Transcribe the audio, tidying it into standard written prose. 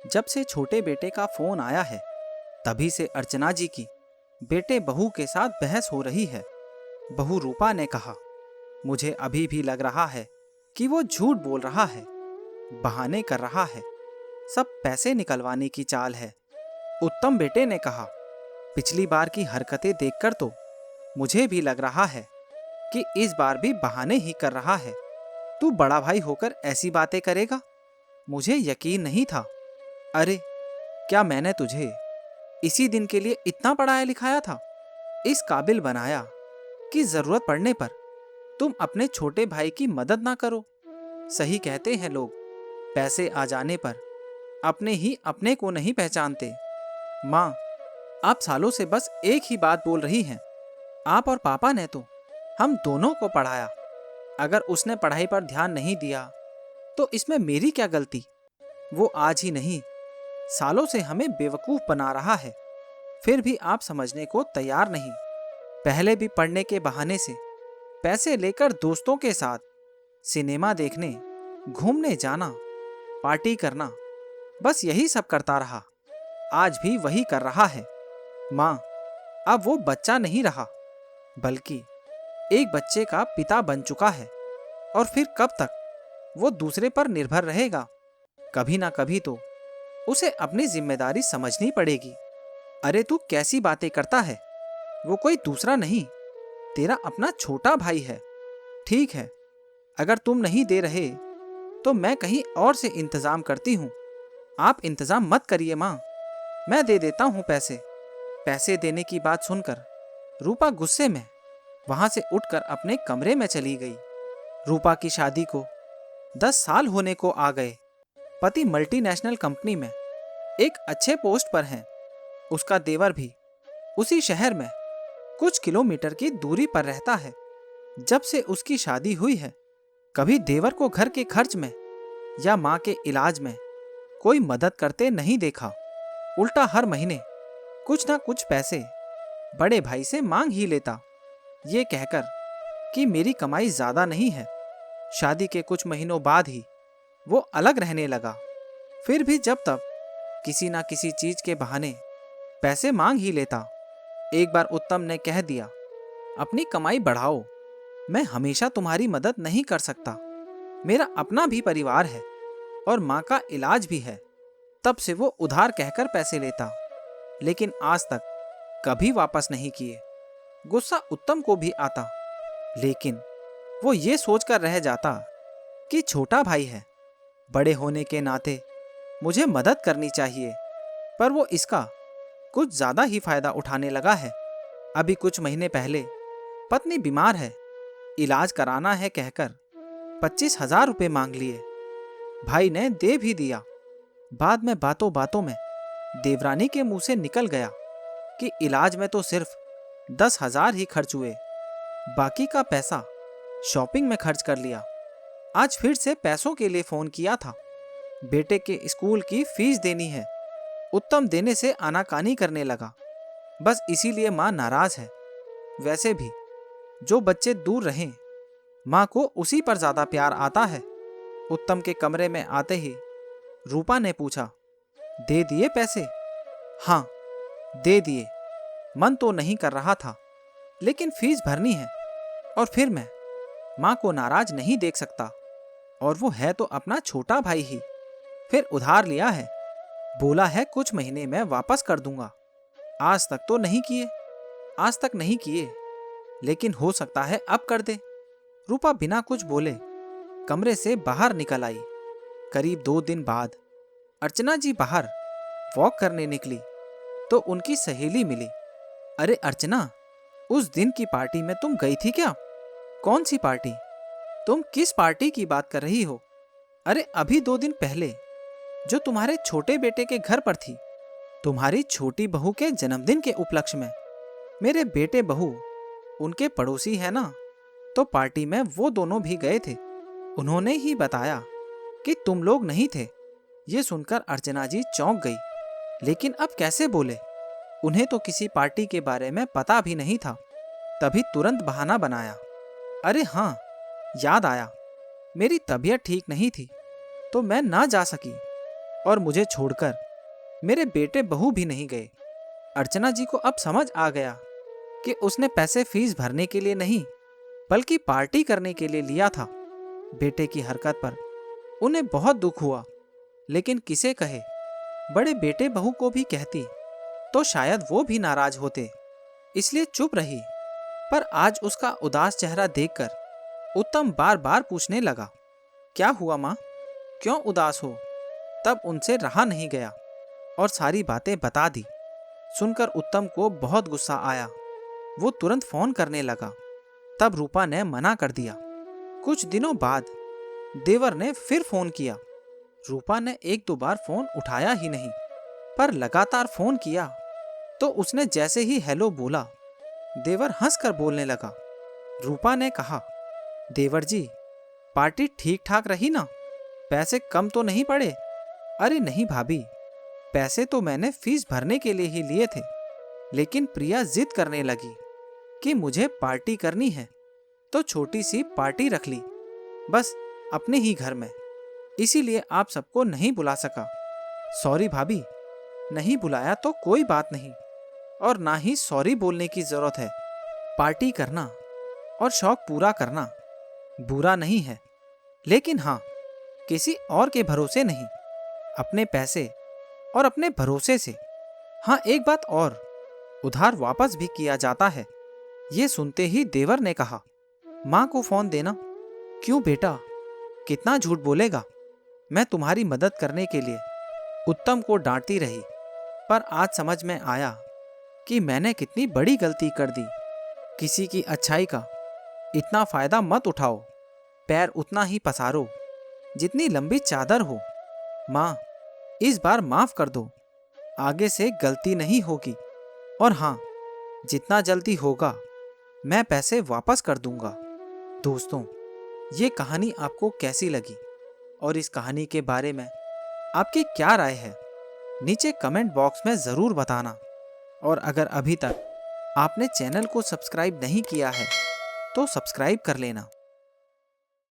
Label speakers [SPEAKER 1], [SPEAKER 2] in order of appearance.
[SPEAKER 1] जब से छोटे बेटे का फोन आया है, तभी से अर्चना जी की बेटे बहू के साथ बहस हो रही है। बहू रूपा ने कहा, मुझे अभी भी लग रहा है कि वो झूठ बोल रहा है, बहाने कर रहा है, सब पैसे निकलवाने की चाल है। उत्तम बेटे ने कहा, पिछली बार की हरकतें देखकर तो मुझे भी लग रहा है कि इस बार भी बहाने ही कर रहा है। तू बड़ा भाई होकर ऐसी बातें करेगा, मुझे यकीन नहीं था। अरे, क्या मैंने तुझे इसी दिन के लिए इतना पढ़ाया लिखाया था, इस काबिल बनाया कि जरूरत पड़ने पर तुम अपने छोटे भाई की मदद ना करो। सही कहते हैं लोग, पैसे आ जाने पर अपने ही अपने को नहीं पहचानते। माँ, आप सालों से बस एक ही बात बोल रही हैं। आप और पापा ने तो हम दोनों को पढ़ाया। अगर उसने पढ़ाई पर ध्यान नहीं दिया तो इसमें मेरी क्या गलती। वो आज ही नहीं, सालों से हमें बेवकूफ बना रहा है, फिर भी आप समझने को तैयार नहीं। पहले भी पढ़ने के बहाने से पैसे लेकर दोस्तों के साथ सिनेमा देखने, घूमने जाना, पार्टी करना, बस यही सब करता रहा। आज भी वही कर रहा है। माँ, अब वो बच्चा नहीं रहा, बल्कि एक बच्चे का पिता बन चुका है। और फिर कब तक वो दूसरे पर निर्भर रहेगा। कभी ना कभी तो उसे अपनी जिम्मेदारी समझनी पड़ेगी। अरे तू कैसी बातें करता है, वो कोई दूसरा नहीं, तेरा अपना छोटा भाई है। ठीक है, अगर तुम नहीं दे रहे तो मैं कहीं और से इंतजाम करती हूँ। आप इंतजाम मत करिए माँ, मैं दे देता हूँ पैसे। पैसे देने की बात सुनकर रूपा गुस्से में वहां से उठकर अपने कमरे में चली गई। रूपा की शादी को 10 साल होने को आ गए। पति मल्टीनेशनल कंपनी में एक अच्छे पोस्ट पर हैं। उसका देवर भी उसी शहर में कुछ किलोमीटर की दूरी पर रहता है। जब से उसकी शादी हुई है, कभी देवर को घर के खर्च में या माँ के इलाज में कोई मदद करते नहीं देखा। उल्टा हर महीने कुछ ना कुछ पैसे बड़े भाई से मांग ही लेता, ये कहकर कि मेरी कमाई ज्यादा नहीं है। शादी के कुछ महीनों बाद ही वो अलग रहने लगा। फिर भी जब तब किसी ना किसी चीज के बहाने पैसे मांग ही लेता। एक बार उत्तम ने कह दिया, अपनी कमाई बढ़ाओ, मैं हमेशा तुम्हारी मदद नहीं कर सकता, मेरा अपना भी परिवार है और माँ का इलाज भी है। तब से वो उधार कहकर पैसे लेता, लेकिन आज तक कभी वापस नहीं किए। गुस्सा उत्तम को भी आता, लेकिन वो ये सोचकर रह जाता कि छोटा भाई है, बड़े होने के नाते मुझे मदद करनी चाहिए। पर वो इसका कुछ ज्यादा ही फायदा उठाने लगा है। अभी कुछ महीने पहले पत्नी बीमार है, इलाज कराना है कहकर 25,000 रुपये मांग लिए। भाई ने दे भी दिया। बाद में बातों बातों में देवरानी के मुंह से निकल गया कि इलाज में तो सिर्फ 10,000 ही खर्च हुए, बाकी का पैसा शॉपिंग में खर्च कर लिया। आज फिर से पैसों के लिए फोन किया था। बेटे के स्कूल की फीस देनी है। उत्तम देने से आनाकानी करने लगा। बस इसीलिए माँ नाराज है। वैसे भी जो बच्चे दूर रहें, माँ को उसी पर ज्यादा प्यार आता है। उत्तम के कमरे में आते ही रूपा ने पूछा, दे दिए पैसे? हाँ, दे दिए। मन तो नहीं कर रहा था, लेकिन फीस भरनी है और फिर मैं माँ को नाराज नहीं देख सकता। और वो है तो अपना छोटा भाई ही। फिर उधार लिया है, बोला है कुछ महीने में वापस कर दूंगा। आज तक नहीं किए, लेकिन हो सकता है अब कर दे। रूपा बिना कुछ बोले कमरे से बाहर निकल आई। करीब 2 दिन बाद अर्चना जी बाहर वॉक करने निकली तो उनकी सहेली मिली। अरे अर्चना, उस दिन की पार्टी में तुम गई थी क्या? कौन सी पार्टी? तुम किस पार्टी की बात कर रही हो? अरे अभी 2 दिन पहले जो तुम्हारे छोटे बेटे के घर पर थी, तुम्हारी छोटी बहू के जन्मदिन के उपलक्ष्य में। मेरे बेटे बहू उनके पड़ोसी है ना, तो पार्टी में वो दोनों भी गए थे। उन्होंने ही बताया कि तुम लोग नहीं थे। ये सुनकर अर्चना जी चौंक गई, लेकिन अब कैसे बोले? उन्हें तो किसी पार्टी के बारे में पता भी नहीं था। तभी तुरंत बहाना बनाया, अरे हाँ, याद आया, मेरी तबीयत ठीक नहीं थी तो मैं ना जा सकी। और मुझे छोड़कर मेरे बेटे बहू भी नहीं गए। अर्चना जी को अब समझ आ गया कि उसने पैसे फीस भरने के लिए नहीं बल्कि पार्टी करने के लिए लिया था। बेटे की हरकत पर उन्हें बहुत दुख हुआ, लेकिन किसे कहे, बड़े बेटे बहू को भी कहती तो शायद वो भी नाराज होते, इसलिए चुप रही। पर आज उसका उदास चेहरा देखकर उत्तम बार बार पूछने लगा, क्या हुआ माँ, क्यों उदास हो? तब उनसे रहा नहीं गया और सारी बातें बता दी। सुनकर उत्तम को बहुत गुस्सा आया। वो तुरंत फोन करने लगा। तब रूपा ने मना कर दिया। कुछ दिनों बाद देवर ने फिर फोन किया। रूपा ने एक दो बार फोन उठाया ही नहीं, पर लगातार फोन किया तो उसने जैसे ही हेलो बोला, देवर हंसकर बोलने लगा। रूपा ने कहा, देवर जी, पार्टी ठीक ठाक रही ना? पैसे कम तो नहीं पड़े? अरे नहीं भाभी, पैसे तो मैंने फीस भरने के लिए ही लिए थे, लेकिन प्रिया जिद करने लगी कि मुझे पार्टी करनी है, तो छोटी सी पार्टी रख ली, बस अपने ही घर में। इसीलिए आप सबको नहीं बुला सका। सॉरी भाभी, नहीं बुलाया तो कोई बात नहीं, और ना ही सॉरी बोलने की जरूरत है। पार्टी करना और शौक पूरा करना बुरा नहीं है, लेकिन हाँ, किसी और के भरोसे नहीं, अपने पैसे और अपने भरोसे से। हाँ, एक बात और, उधार वापस भी किया जाता है। ये सुनते ही देवर ने कहा, माँ को फोन देना। क्यों बेटा, कितना झूठ बोलेगा? मैं तुम्हारी मदद करने के लिए उत्तम को डांटती रही, पर आज समझ में आया कि मैंने कितनी बड़ी गलती कर दी। किसी की अच्छाई का इतना फायदा मत उठाओ, पैर उतना ही पसारो जितनी लंबी चादर हो। माँ, इस बार माफ कर दो, आगे से गलती नहीं होगी। और हाँ, जितना जल्दी होगा मैं पैसे वापस कर दूंगा। दोस्तों, ये कहानी आपको कैसी लगी और इस कहानी के बारे में आपकी क्या राय है, नीचे कमेंट बॉक्स में ज़रूर बताना। और अगर अभी तक आपने चैनल को सब्सक्राइब नहीं किया है तो सब्सक्राइब कर लेना।